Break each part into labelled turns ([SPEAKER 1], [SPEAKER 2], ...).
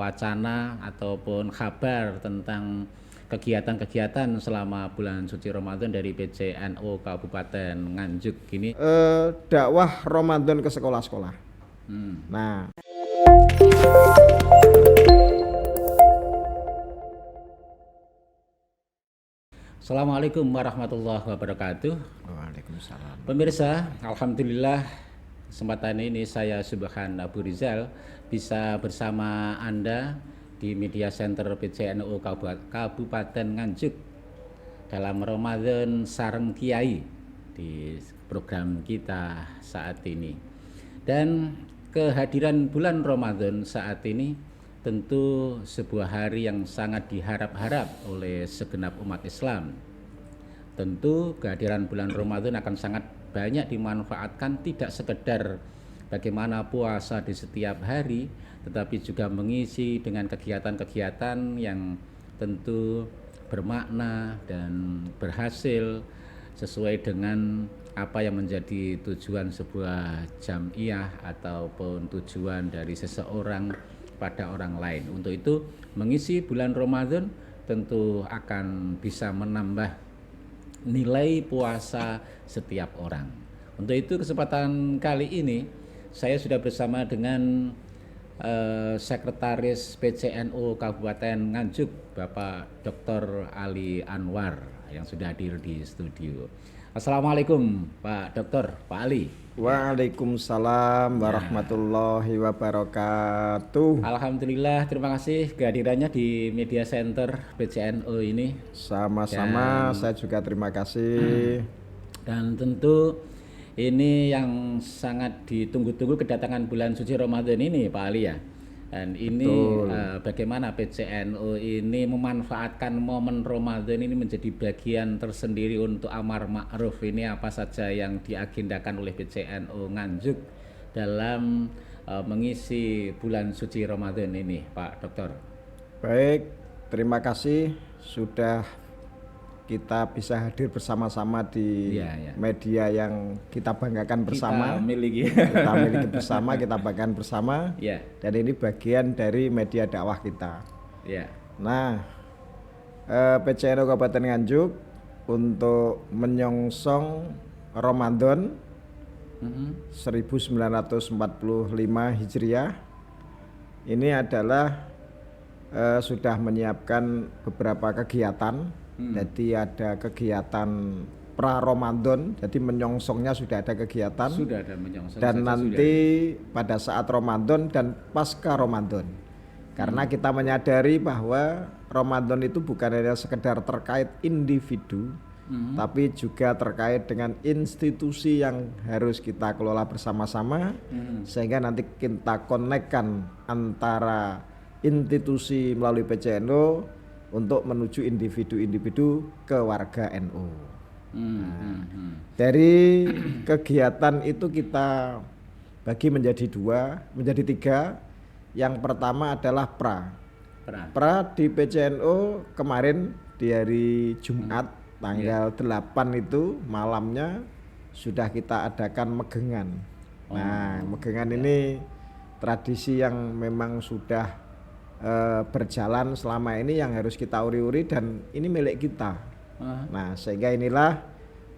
[SPEAKER 1] wacana ataupun kabar tentang kegiatan-kegiatan selama bulan suci Ramadan dari PCNU Kabupaten Nganjuk gini.
[SPEAKER 2] Dakwah Ramadan ke sekolah-sekolah. Nah,
[SPEAKER 1] Assalamualaikum warahmatullahi wabarakatuh.
[SPEAKER 2] Waalaikumsalam.
[SPEAKER 1] Pemirsa, alhamdulillah kesempatan ini saya Subhan Abu Rizal bisa bersama Anda di Media Center PCNU Kabupaten Nganjuk dalam Ramadan Sareng Kiai di program kita saat ini. Dan kehadiran bulan Ramadan saat ini tentu sebuah hari yang sangat diharap-harap oleh segenap umat Islam. Tentu kehadiran bulan Ramadan akan sangat banyak dimanfaatkan, tidak sekedar bagaimana puasa di setiap hari, tetapi juga mengisi dengan kegiatan-kegiatan yang tentu bermakna dan berhasil sesuai dengan apa yang menjadi tujuan sebuah jamiah ataupun tujuan dari seseorang pada orang lain. Untuk itu mengisi bulan Ramadan tentu akan bisa menambah nilai puasa setiap orang. Untuk itu kesempatan kali ini saya sudah bersama dengan Sekretaris PCNU Kabupaten Nganjuk, Bapak Dr. Ali Anwar yang sudah hadir di studio. Assalamualaikum Pak Dr. Pak Ali.
[SPEAKER 2] Waalaikumsalam warahmatullahi wabarakatuh.
[SPEAKER 1] Alhamdulillah, terima kasih kehadirannya di Media Center PCNU ini.
[SPEAKER 2] Sama-sama, saya juga terima kasih.
[SPEAKER 1] Dan tentu ini yang sangat ditunggu-tunggu kedatangan bulan suci Ramadan ini Pak Ali ya. Dan ini bagaimana PCNU ini memanfaatkan momen Ramadan ini menjadi bagian tersendiri untuk amar ma'ruf. Ini apa saja yang diagendakan oleh PCNU Nganjuk dalam mengisi bulan suci Ramadan ini Pak Dokter.
[SPEAKER 2] Baik, terima kasih sudah kita bisa hadir bersama-sama di media yang kita banggakan bersama.
[SPEAKER 1] Kita miliki
[SPEAKER 2] bersama, kita banggakan bersama. Dan ini bagian dari media dakwah kita. Nah, PCNU Kabupaten Nganjuk untuk menyongsong Ramadan 1945 Hijriah ini adalah sudah menyiapkan beberapa kegiatan. Jadi ada kegiatan pra Ramadan, jadi menyongsongnya sudah ada kegiatan.
[SPEAKER 1] Sudah ada menyongsong.
[SPEAKER 2] Dan nanti pada saat Ramadan dan pasca Ramadan. Karena kita menyadari bahwa Ramadan itu bukan hanya sekedar terkait individu, tapi juga terkait dengan institusi yang harus kita kelola bersama-sama, sehingga nanti kita konekkan antara institusi melalui PCNU untuk menuju individu-individu ke warga NU. Dari kegiatan itu kita bagi menjadi tiga. Yang pertama adalah pra di PCNU kemarin di hari Jumat tanggal 8 itu malamnya sudah kita adakan megengan. Nah, megengan ini tradisi yang memang sudah berjalan selama ini yang harus kita uri-uri dan ini milik kita. Nah, sehingga inilah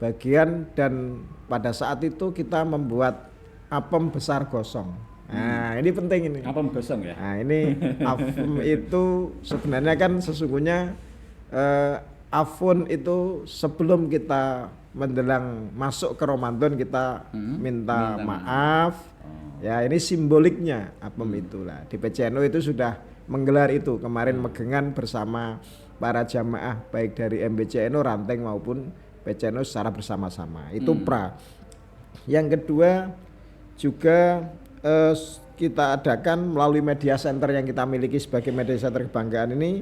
[SPEAKER 2] bagian, dan pada saat itu kita membuat apem besar gosong. Nah, ini penting ini.
[SPEAKER 1] Apem gosong ya.
[SPEAKER 2] Nah, ini apem itu sebenarnya kan sesungguhnya afun itu sebelum kita menjelang masuk ke Ramadan kita minta maaf. Ya, ini simboliknya apem itulah. Di PCNU itu sudah menggelar itu kemarin megengan bersama para jamaah baik dari MBCNU Ranteng maupun PCNU secara bersama-sama. Itu pra. Yang kedua juga kita adakan melalui media center yang kita miliki sebagai media center kebanggaan ini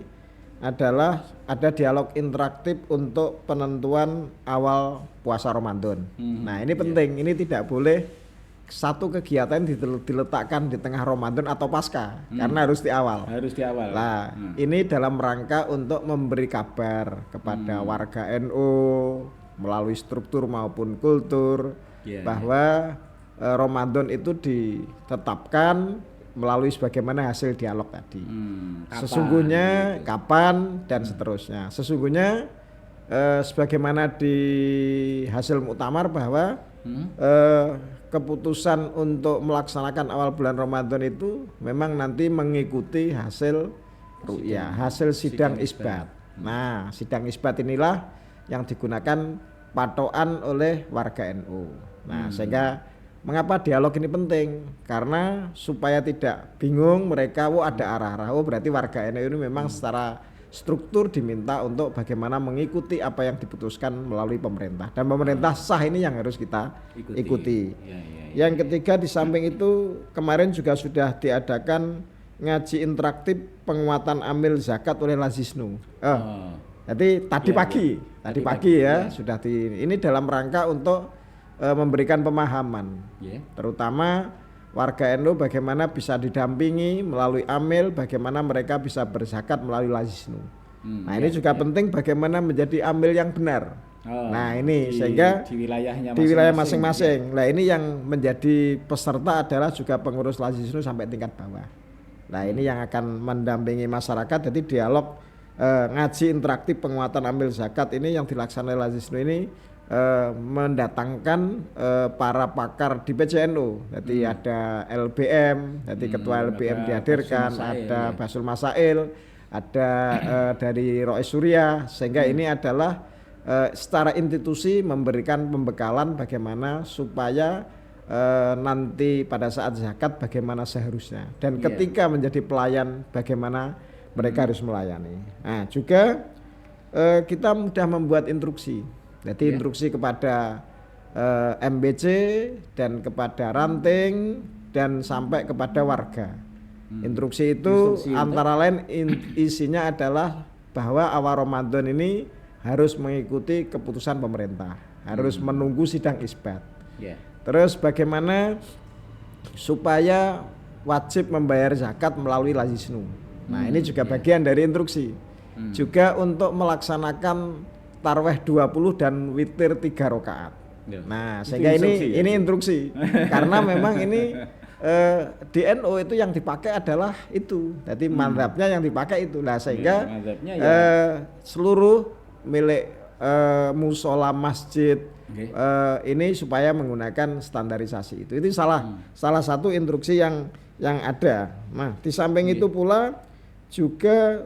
[SPEAKER 2] adalah ada dialog interaktif untuk penentuan awal puasa Ramadan. Nah, ini penting, ini tidak boleh satu kegiatan diletakkan di tengah Ramadan atau pasca, karena harus di awal. Nah, ini dalam rangka untuk memberi kabar kepada warga NU melalui struktur maupun kultur bahwa Ramadan itu ditetapkan melalui sebagaimana hasil dialog tadi.
[SPEAKER 1] Kapan,
[SPEAKER 2] Sesungguhnya
[SPEAKER 1] gitu.
[SPEAKER 2] kapan dan seterusnya. Sesungguhnya sebagaimana di hasil muktamar bahwa keputusan untuk melaksanakan awal bulan Ramadan itu memang nanti mengikuti hasil ru'yah, hasil sidang isbat. Nah, sidang isbat inilah yang digunakan patokan oleh warga NU. Nah, sehingga mengapa dialog ini penting? Karena supaya tidak bingung mereka, oh ada arah-arah, oh berarti warga NU ini memang secara struktur diminta untuk bagaimana mengikuti apa yang diputuskan melalui pemerintah, dan pemerintah sah ini yang harus kita ikuti. Yang ketiga, di samping itu kemarin juga sudah diadakan ngaji interaktif penguatan amil zakat oleh Lazisnu. Jadi tadi pagi ya sudah ini dalam rangka untuk memberikan pemahaman, terutama warga NU bagaimana bisa didampingi melalui amil, bagaimana mereka bisa berzakat melalui Lazisnu. Nah ini juga penting bagaimana menjadi amil yang benar. Nah ini sehingga
[SPEAKER 1] di wilayahnya
[SPEAKER 2] di wilayah masing-masing. Nah ini yang menjadi peserta adalah juga pengurus Lazisnu sampai tingkat bawah. Nah ini yang akan mendampingi masyarakat. Jadi dialog ngaji interaktif penguatan amil zakat ini yang dilaksanakan Lazisnu ini mendatangkan para pakar di PCNU. Jadi ada LBM, jadi ketua LBM dihadirkan, ada Basul Masail, ada dari Rois Surya, sehingga ini adalah secara institusi memberikan pembekalan bagaimana supaya nanti pada saat zakat bagaimana seharusnya, dan ketika menjadi pelayan bagaimana mereka harus melayani. Nah juga kita mudah membuat instruksi. Jadi instruksi kepada MBC dan kepada ranting dan sampai kepada warga. Instruksi itu antara lain isinya adalah bahwa awal Ramadan ini harus mengikuti keputusan pemerintah, harus menunggu sidang isbat. Terus bagaimana supaya wajib membayar zakat melalui Lazisnu. Nah ini juga bagian dari instruksi. Juga untuk melaksanakan tarweh 20 dan witir 3 rakaat. Nah, sehingga ini instruksi. Karena memang ini di NU itu yang dipakai adalah itu. Jadi mazhabnya yang dipakai itu. Nah, sehingga seluruh milik musola masjid ini supaya menggunakan standarisasi itu. Itu salah satu instruksi yang ada. Nah, di samping itu pula juga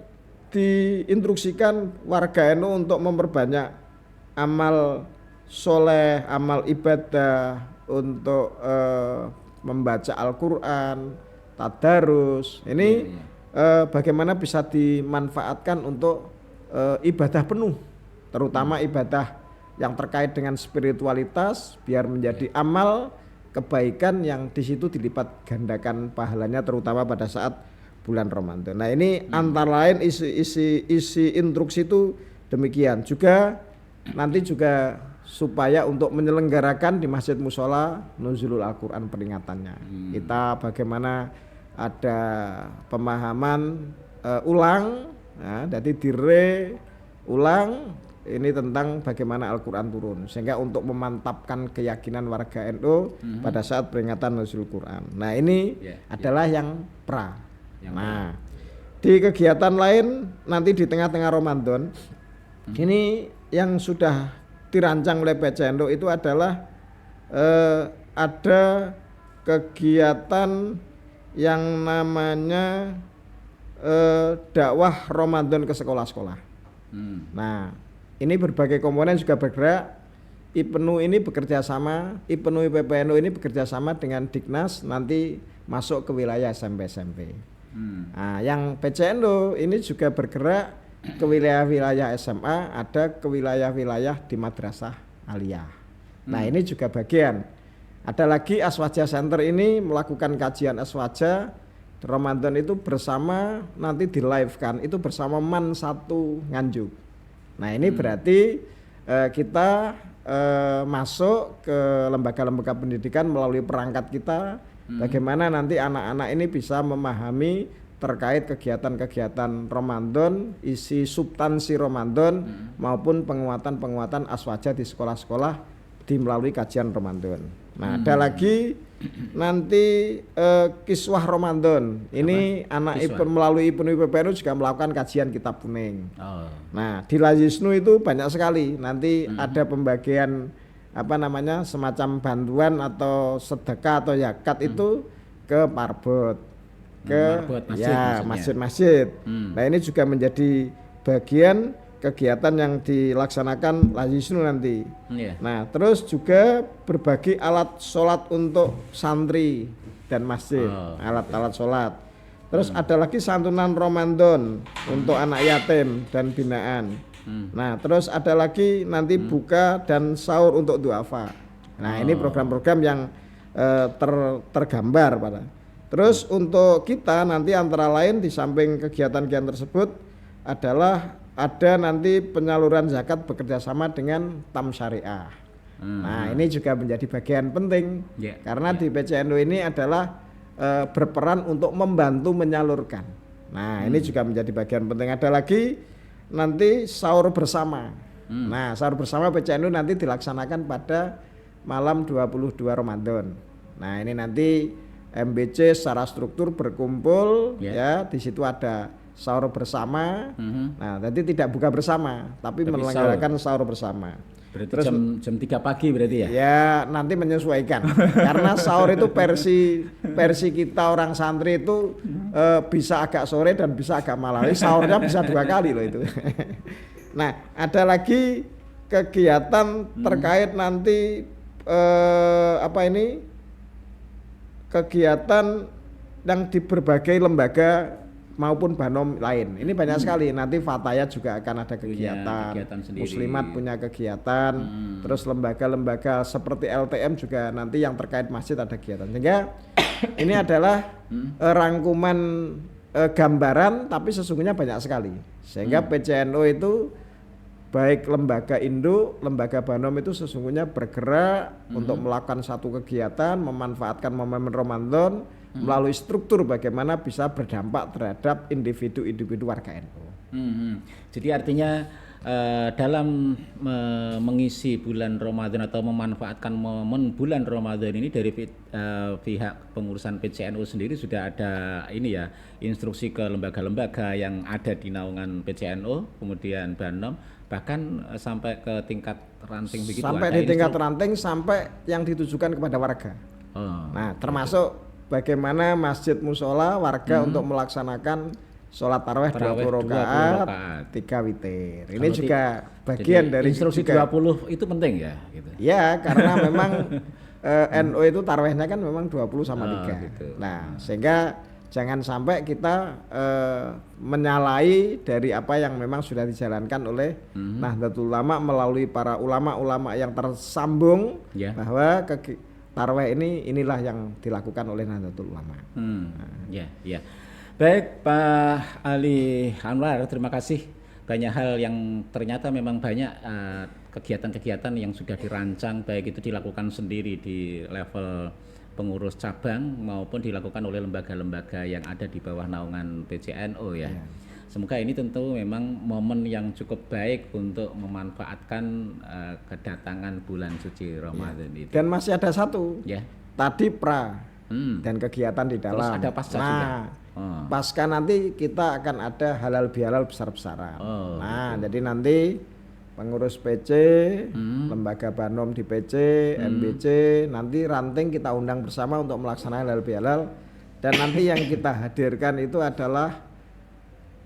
[SPEAKER 2] diinstruksikan warga NU untuk memperbanyak amal soleh, amal ibadah, untuk membaca Al-Quran, tadarus. Ini bagaimana bisa dimanfaatkan untuk ibadah penuh, terutama ibadah yang terkait dengan spiritualitas, biar menjadi amal kebaikan yang di situ dilipat gandakan pahalanya, terutama pada saat bulan Ramadan. Nah ini antara lain isi instruksi itu demikian. Juga nanti juga supaya untuk menyelenggarakan di masjid musola nuzulul Al-Quran peringatannya. Kita bagaimana ada pemahaman ulang, jadi ulang ini tentang bagaimana Al-Quran turun, sehingga untuk memantapkan keyakinan warga NU pada saat peringatan nuzulul Quran. Nah ini adalah yang pra. Nah, di kegiatan lain nanti di tengah-tengah Ramadan ini yang sudah dirancang oleh PCNU itu adalah ada kegiatan yang namanya dakwah Ramadan ke sekolah-sekolah. Nah, ini berbagai komponen juga bergerak. IPNU ini bekerja sama, IPNU IPPNU ini bekerja sama dengan Dignas, nanti masuk ke wilayah SMP-SMP. Nah, yang PCNU ini juga bergerak ke wilayah-wilayah SMA, ada ke wilayah-wilayah di madrasah aliyah. Nah ini juga bagian. Ada lagi Aswaja Center ini melakukan kajian Aswaja Ramadan itu bersama, nanti di live kan, itu bersama MAN 1 Nganjuk. Nah ini berarti kita masuk ke lembaga-lembaga pendidikan melalui perangkat kita, bagaimana nanti anak-anak ini bisa memahami terkait kegiatan-kegiatan Ramadan, isi substansi Ramadan maupun penguatan-penguatan aswaja di sekolah-sekolah di melalui kajian Ramadan. Nah, ada lagi nanti Kiswah Ramadan. Ini anak melalui IPNU PPNU juga melakukan kajian kitab kuning.
[SPEAKER 1] Oh.
[SPEAKER 2] Nah, di Lazisnu itu banyak sekali. Nanti ada pembagian apa namanya semacam bantuan atau sedekah atau zakat itu ke Marbot, ke masjid-masjid. Nah, ini juga menjadi bagian kegiatan yang dilaksanakan Lazisnu nanti. Nah, terus juga berbagi alat sholat untuk santri dan masjid, alat-alat sholat. Terus ada lagi santunan Ramadan untuk anak yatim dan binaan. Nah, terus ada lagi nanti buka dan sahur untuk duafa. Nah, ini program-program yang tergambar pada. Terus untuk kita nanti antara lain di samping kegiatan-kegiatan tersebut adalah ada nanti penyaluran zakat bekerjasama dengan TAM Syariah. Nah, ini juga menjadi bagian penting karena di PCNU ini adalah berperan untuk membantu menyalurkan. Nah, ini juga menjadi bagian penting. Ada lagi nanti sahur bersama. Nah, sahur bersama PCNU nanti dilaksanakan pada malam 22 Ramadan. Nah, ini nanti MBC secara struktur berkumpul ya, di situ ada sahur bersama. Nah, nanti tidak buka bersama, tapi menyelenggarakan sahur bersama.
[SPEAKER 1] Berarti terus, jam 3 pagi berarti ya?
[SPEAKER 2] Ya, nanti menyesuaikan. Karena sahur itu versi kita orang santri itu bisa agak sore dan bisa agak malam. Jadi sahurnya bisa 2 kali loh itu. Nah, ada lagi kegiatan terkait nanti kegiatan yang di berbagai lembaga maupun banom lain. Ini banyak sekali. Nanti Fatayat juga akan ada kegiatan Muslimat punya kegiatan. Terus lembaga-lembaga seperti LTM juga nanti yang terkait masjid ada kegiatan. Sehingga ini adalah rangkuman gambaran, tapi sesungguhnya banyak sekali. Sehingga PCNU itu baik lembaga induk, lembaga banom itu sesungguhnya bergerak untuk melakukan satu kegiatan, memanfaatkan momen Ramadan melalui struktur bagaimana bisa berdampak terhadap individu-individu warga NU.
[SPEAKER 1] Jadi artinya dalam mengisi bulan Ramadan atau memanfaatkan momen bulan Ramadan ini dari pihak pengurusan PCNU sendiri sudah ada ini ya, instruksi ke lembaga-lembaga yang ada di naungan PCNU, kemudian Banom, bahkan sampai ke tingkat ranting begitu.
[SPEAKER 2] Sampai di tingkat ranting, sampai yang ditujukan kepada warga. Nah, termasuk bagaimana masjid musola warga untuk melaksanakan sholat tarawih 20 rakaat 3 witir. Ini juga bagian dari
[SPEAKER 1] instruksi juga, 20 itu penting ya gitu.
[SPEAKER 2] Ya, karena memang NU itu tarawihnya kan memang 20 sama 3. Gitu. Nah, sehingga jangan sampai kita menyalahi dari apa yang memang sudah dijalankan oleh Nahdlatul Ulama melalui para ulama-ulama yang tersambung bahwa tarawih inilah yang dilakukan oleh Nahdlatul Ulama.
[SPEAKER 1] Ya. Baik Pak Ali Anwar, terima kasih. Banyak hal yang ternyata memang banyak kegiatan-kegiatan yang sudah dirancang, baik itu dilakukan sendiri di level pengurus cabang maupun dilakukan oleh lembaga-lembaga yang ada di bawah naungan PCNU ya. Semoga ini tentu memang momen yang cukup baik untuk memanfaatkan kedatangan bulan suci Ramadan itu.
[SPEAKER 2] Dan masih ada satu. Tadi dan kegiatan di dalam.
[SPEAKER 1] Terus ada pasca juga.
[SPEAKER 2] Pasca nanti kita akan ada halal bihalal besar-besaran. Jadi nanti pengurus PC, lembaga Banom di PC, MBC, nanti ranting kita undang bersama untuk melaksanakan halal bihalal. Dan nanti yang kita hadirkan itu adalah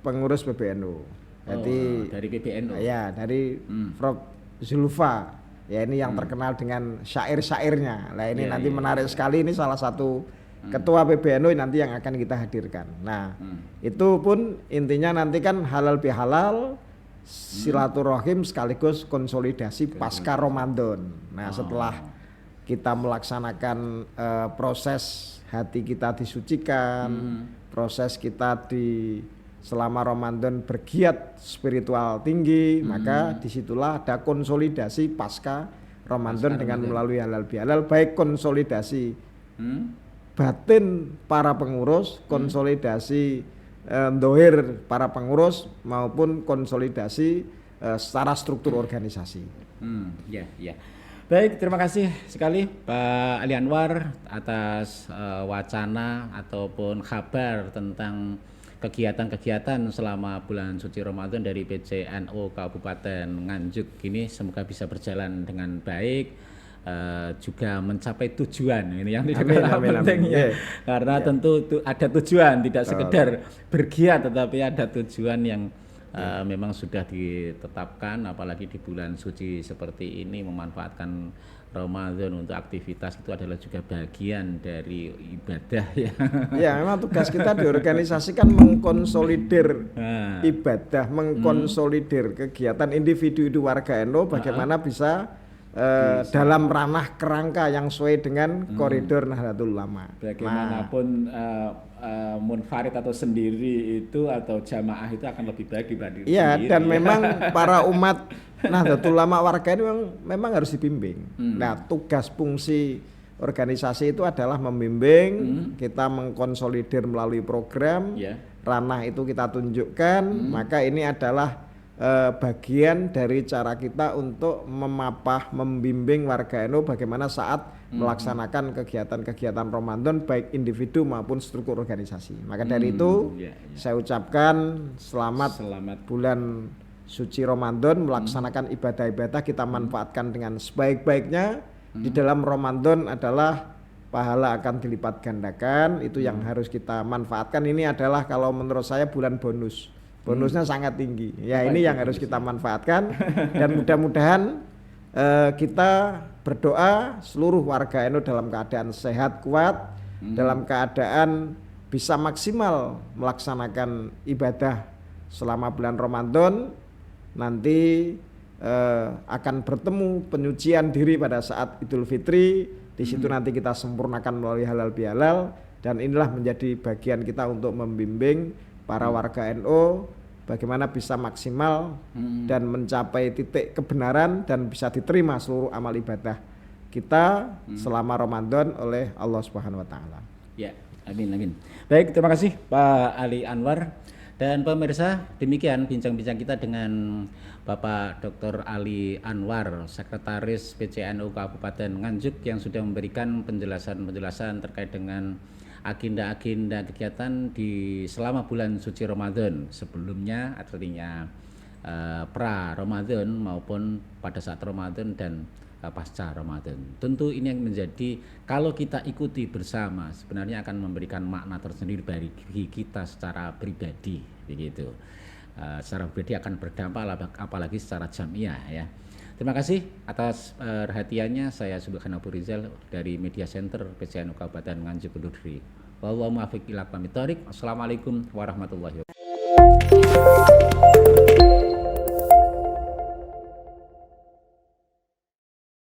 [SPEAKER 2] pengurus PBNU. Jadi
[SPEAKER 1] dari PBNU.
[SPEAKER 2] Ya, dari Prof Zulfa. Ya, ini yang terkenal dengan syair-syairnya. Nah, ini nanti menarik sekali, ini salah satu ketua PBNU nanti yang akan kita hadirkan. Nah, itu pun intinya nanti kan halal bihalal, silaturahim sekaligus konsolidasi pasca Ramadan. Nah, setelah kita melaksanakan proses hati kita disucikan, proses kita selama Ramadan bergiat spiritual tinggi, maka disitulah ada konsolidasi pasca Ramadan dengan melalui halal bihalal, baik konsolidasi batin para pengurus, konsolidasi dohir para pengurus maupun konsolidasi secara struktur organisasi.
[SPEAKER 1] Ya. Baik, terima kasih sekali Pak Ali Anwar atas wacana ataupun kabar tentang kegiatan-kegiatan selama bulan suci Ramadan dari PCNU Kabupaten Nganjuk ini. Semoga bisa berjalan dengan baik, juga mencapai tujuan ini yang tidak kalah pentingnya. Karena tentu ada tujuan, tidak sekedar bergiat tetapi ada tujuan yang memang sudah ditetapkan, apalagi di bulan suci seperti ini memanfaatkan Ramadan untuk aktivitas itu adalah juga bagian dari ibadah ya.
[SPEAKER 2] Ya, memang tugas kita di organisasi kan mengkonsolidir ibadah, mengkonsolidir kegiatan individu warga NU bagaimana bisa dalam ranah kerangka yang sesuai dengan koridor Nahdlatul Ulama.
[SPEAKER 1] Bagaimanapun munfarid atau sendiri itu atau jamaah itu akan lebih baik dibanding
[SPEAKER 2] iya,
[SPEAKER 1] sendiri.
[SPEAKER 2] dan memang para umat Nahdlatul Ulama warga ini memang harus dibimbing. Nah, tugas fungsi organisasi itu adalah membimbing, kita mengkonsolidir melalui program, ranah itu kita tunjukkan, maka ini adalah bagian dari cara kita untuk membimbing warga NU bagaimana saat melaksanakan kegiatan-kegiatan Ramadan baik individu maupun struktur organisasi. Maka dari itu saya ucapkan selamat bulan suci Ramadan, melaksanakan ibadah-ibadah kita manfaatkan dengan sebaik-baiknya. Di dalam Ramadan adalah pahala akan dilipat gandakan, itu yang harus kita manfaatkan. Ini adalah kalau menurut saya bulan bonus. Bonusnya sangat tinggi. Ya, ini yang harus kita manfaatkan dan mudah-mudahan kita berdoa seluruh warga NU dalam keadaan sehat kuat, dalam keadaan bisa maksimal melaksanakan ibadah selama bulan Ramadan. Nanti akan bertemu penyucian diri pada saat Idul Fitri. Di situ nanti kita sempurnakan melalui halal bihalal, dan inilah menjadi bagian kita untuk membimbing para warga NU bagaimana bisa maksimal dan mencapai titik kebenaran dan bisa diterima seluruh amal ibadah kita selama Ramadan oleh Allah Subhanahu wa taala.
[SPEAKER 1] Ya, amin amin. Baik, terima kasih Pak Ali Anwar. Dan pemirsa, demikian bincang-bincang kita dengan Bapak Dr. Ali Anwar, Sekretaris PCNU Kabupaten Nganjuk, yang sudah memberikan penjelasan-penjelasan terkait dengan agenda-agenda kegiatan di selama bulan suci Ramadan sebelumnya, artinya pra Ramadan maupun pada saat Ramadan dan pasca Ramadan. Tentu ini yang menjadi, kalau kita ikuti bersama sebenarnya akan memberikan makna tersendiri bagi kita secara pribadi, begitu. Secara pribadi akan berdampak apalagi secara jamiah ya. Terima kasih atas perhatiannya. Saya Subhan Abu Rizal dari Media Center PCNU Kabupaten Nganjuk Kediri. Wallahu muwaffiq ila aqwamit thoriq. Assalamualaikum warahmatullahi wabarakatuh.